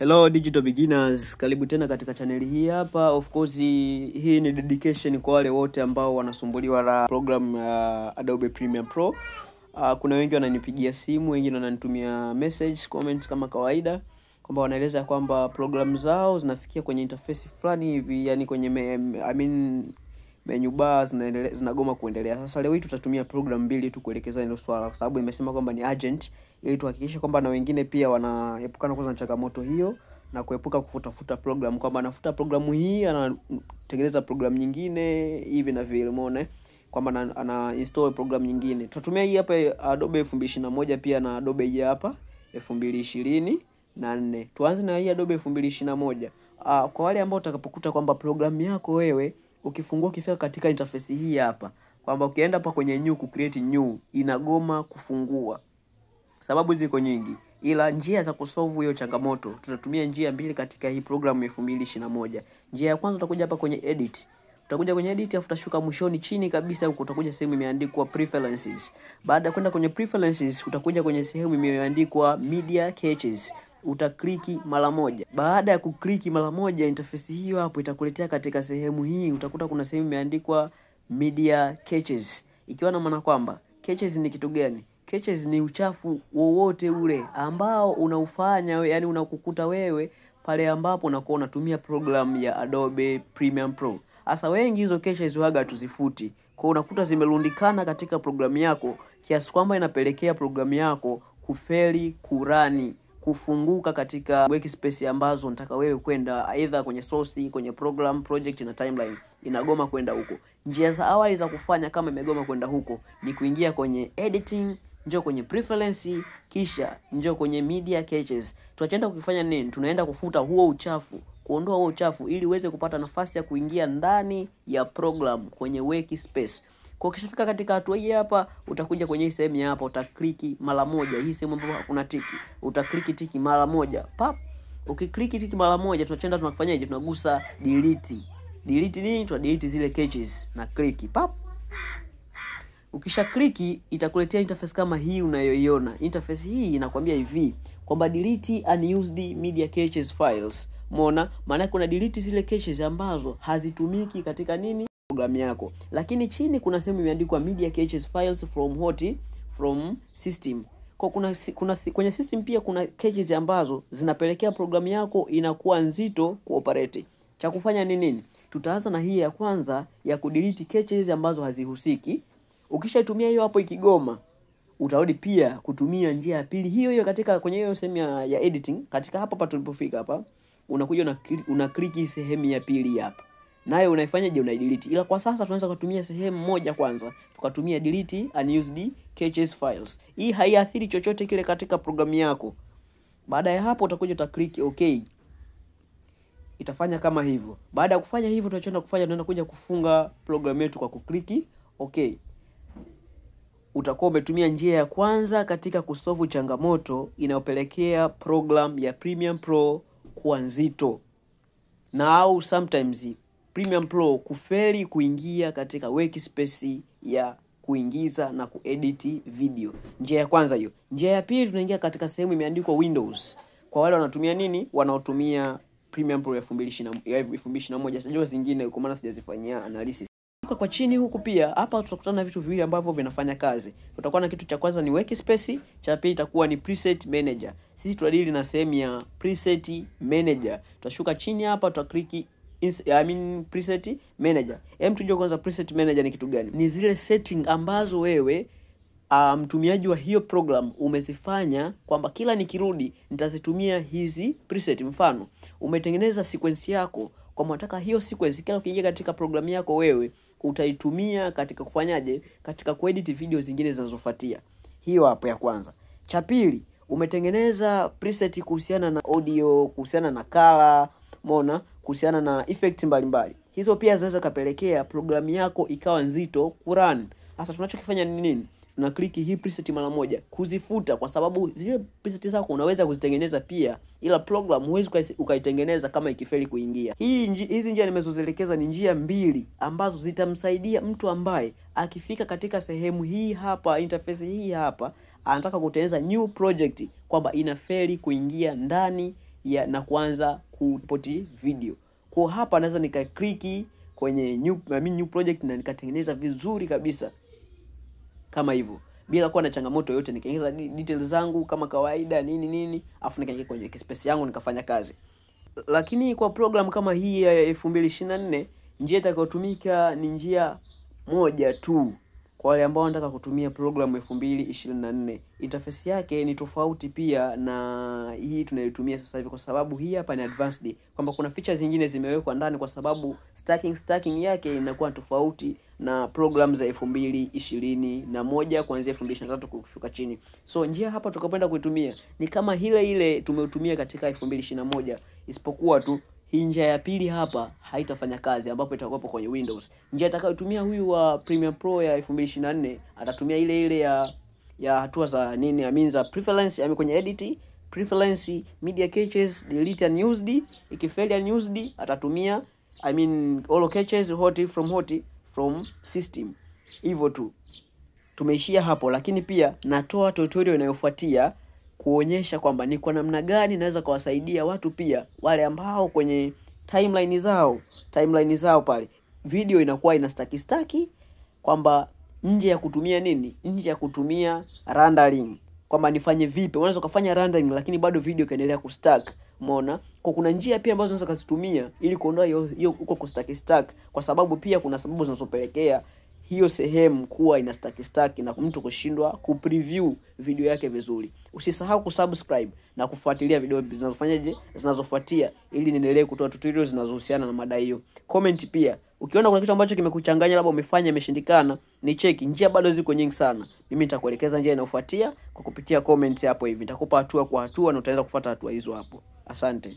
Hello digital beginners, karibu tena katika channel hii hapa. Of course hii ni dedication kwa wale wote ambao wanasumbuliwa na program Adobe Premiere Pro. Kuna wengi wananipigia simu, wengine wananitumia message, comments kama kawaida kwamba wanaeleza kwamba program zao zinafikia kwenye interface fulani hivi, yani kwenye menu bar zinagoma kuendelea. Sasa leo hii tutatumia program mbili tu kuelekeza hilo swala, kwa sababu imesema kwamba ni urgent, ili tuhakikishe kwamba na wengine pia wanaepukana na changamoto hiyo na kuepuka kufuta program, kwamba anafuta programu hii anatengeneza program nyingine hivi na vile, umeona kwamba ana install program nyingine. Tutatumia hii hapa Adobe 2021 pia na Adobe hii hapa 2024. Tuanze na hii Adobe 2021. Kwa wale ambao utakapokuta kwamba program yako wewe ukifungua ukifika katika interface hii hapa, kwamba ukienda hapa kwenye new create new inagoma kufungua. Sababu ziko nyingi, ila njia za kusolve hiyo changamoto tutatumia njia mbili katika hii program 2021. Njia ya kwanza utakuja hapa kwenye edit. Utakuja kwenye edit afu utashuka mwishoni chini kabisa huko utakuja sehemu imeandikwa preferences. Baada ya kwenda kwenye preferences utakuja kwenye sehemu imeandikwa media caches. Utakliki mara moja. Baada ya kukliki mara moja, interface hiyo hapo itakuletea katika sehemu hii, utakuta kuna sehemu imeandikwa media caches. Ikiwa na maana kwamba caches ni kitu gani? Caches ni uchafu wowote ule ambao unaufanya yani unakukuta wewe pale ambapo unakuwa unatumia program ya Adobe Premiere Pro. Hasa wengi hizo caches huaga tuzifuti. Kwa unakuta zimerundikana katika programu yako kiasi kwamba inapelekea programu yako kufeli, kurani, kufunguka katika workspace ambazo unataka wewe kwenda, either kwenye source, kwenye program, project na timeline. Inagoma kwenda huko. Njia za awali za kufanya kama imegoma kwenda huko ni kuingia kwenye editing, njoo kwenye preference, kisha njoo kwenye media caches. Tunachoenda kufanya nini? Tunaenda kufuta huo uchafu, kuondoa huo uchafu ili uweze kupata nafasi ya kuingia ndani ya program kwenye workspace. Kwa ukishafika katika hatua hii hapa, utakuja kwenye hii sehemu hapa, utakliki mara moja hii sehemu ambapo hakuna tiki. Utakliki tiki mara moja. Pap. Ukikliki tiki mara moja, tunachoenda tunafanyaje? Tunagusa delete. Delete nini? Delete zile caches na kliki. Pap. Ukisha kliki itakuletea interface kama hii unayoiona. Interface hii inakwambia hivi kwamba delete unused media caches files. Umeona? Maana kuna delete zile caches ambazo hazitumiki katika nini? Program yako. Lakini chini kuna sehemu imeandikwa media caches files from system. Kwa kwenye system pia kuna caches ambazo zinapelekea programu yako inakuwa nzito kuoperate. Cha kufanya ni nini? Tutaanza na hii ya kwanza ya kudelete caches ambazo hazihusiki. Ukishaitumia hiyo hapo ikigoma, utarudi pia kutumia njia ya pili hiyo hiyo katika kwenye hiyo sehemu ya editing. Katika hapa tulipofika hapa, unakuja una click sehemu ya pili hapa. Nayo unaifanyaje? Unaidelete. Ila kwa sasa tunaweza kutumia sehemu moja kwanza. Tukatumia delete unused caches files. Hii haiathiri chochote kile katika programu yako. Baada ya hapo utakuja click okay. Itafanya kama hivyo. Baada ya kufanya hivyo, tunachoenda kufanya tunaenda kuja kufunga programu yetu kwa kukliki okay. Utakuwa umetumia njia ya kwanza katika kusolve changamoto inayopelekea program ya Premiere Pro kuwa nzito, na au sometimes Premiere Pro kufeli kuingia katika workspace ya kuingiza na kuedit video. Njia ya kwanza hiyo. Njia ya pili, tunaingia katika sehemu imeandikwa Windows. Kwa wale wanatumia nini? Wanaotumia Premiere Pro ya 2021. Sijui zingine kwa maana sijazifanyia analysis. Kwa chini huku pia hapa tutakutana na vitu viwili ambavyo vinafanya kazi. Tutakuwa na kitu cha kwanza ni workspace, cha pili itakuwa ni preset manager. Sisi tutadili na sehemu ya preset manager. Tutashuka chini hapa, tutakliki preset manager. Tujue kwanza preset manager ni kitu gani? Ni zile setting ambazo wewe mtumiaji wa hiyo program umezifanya kwamba kila nikirudi nitazitumia hizi preset. Mfano, umetengeneza sequence yako kwa unataka hiyo sequence kila ukiingia katika programu yako wewe utaitumia katika kufanyaje? Katika kuedit video zingine zinazofuatia. Hiyo hapo ya kwanza. Cha pili, umetengeneza preset kuhusiana na audio, kuhusiana na color, umeona, kuhusiana na effects mbalimbali. Hizo pia zinaweza kapelekea programu yako ikawa nzito kurun. Sasa tunachokifanya ni nini? Tuna click hii preset mara moja kuzifuta, kwa sababu zile preset zako unaweza kuzitengeneza pia, ila program huwezi ukaitengeneza kama ikifeli kuingia. Hizi njia nimezozielekeza ni njia mbili ambazo zitamsaidia mtu ambaye akifika katika sehemu hii hapa, interface hii hapa, anataka kutengeneza new project kwamba inafeli kuingia ndani na kuanza kupoti video. Kwa hapa naweza nikakliki kwenye new project na nikatengeneza vizuri kabisa kama hivyo, bila kuwa na changamoto yote. Nikaingiza details zangu kama kawaida nini, afu nikaingia kwenye space yangu nikafanya kazi. Lakini kwa program kama hii ya 2024, njia itakayotumika ni njia moja tu kwa wale ambao wanataka kutumia program 2024. Interface yake ni tofauti pia na hii tunayotumia sasa hivi, kwa sababu hii hapa ni advanced, kwamba kuna features zingine zimewekwa ndani, kwa sababu stacking yake inakuwa tofauti na program za 2021 kuanzia 2023 kushuka chini. So njia hapa tukapenda kuitumia ni kama ile tumeutumia katika 2021, isipokuwa tu hii njia ya pili hapa haitafanya kazi, ambapo itakuwa kwenye Windows. Njia atakayotumia huyu wa Premiere Pro ya 2024 atatumia ile ya hatua za za preference, kwenye edit, preference, media caches, delete unused. Ikifeli unused atatumia all caches hot from system. Hivyo tu tumeishia hapo, lakini pia natoa tutorial inayofuatia kuonyesha kwamba ni kwa namna gani naweza kuwasaidia watu pia wale ambao kwenye timeline zao pale video inakuwa ina staki, kwamba nje ya kutumia rendering, kwamba nifanye vipi. Unaweza kufanya rendering lakini bado video ikaendelea kustack. Umeona? Kwa kuna njia pia ambazo unaweza kuzitumia ili kuondoa hiyo uko kustack, kwa sababu pia kuna sababu zinazopelekea hiyo sehemu kuwa ina stack na mtu kushindwa kupreview video yake vizuri. Usisahau kusubscribe na kufuatilia video zinazofuatia ili niendelee kutoa tutorials zinazohusiana na mada hiyo. Comment pia. Ukiona kuna kitu ambacho kimekuchanganya, labda umefanya imeshindikana, ni cheki. Njia bado ziko nyingi sana. Mimi nitakuelekeza njia inayofuatia kwa kupitia comments hapo hivi. Nitakupa hatua kwa hatua na utaanza kufuata hatua hizo hapo. Asante.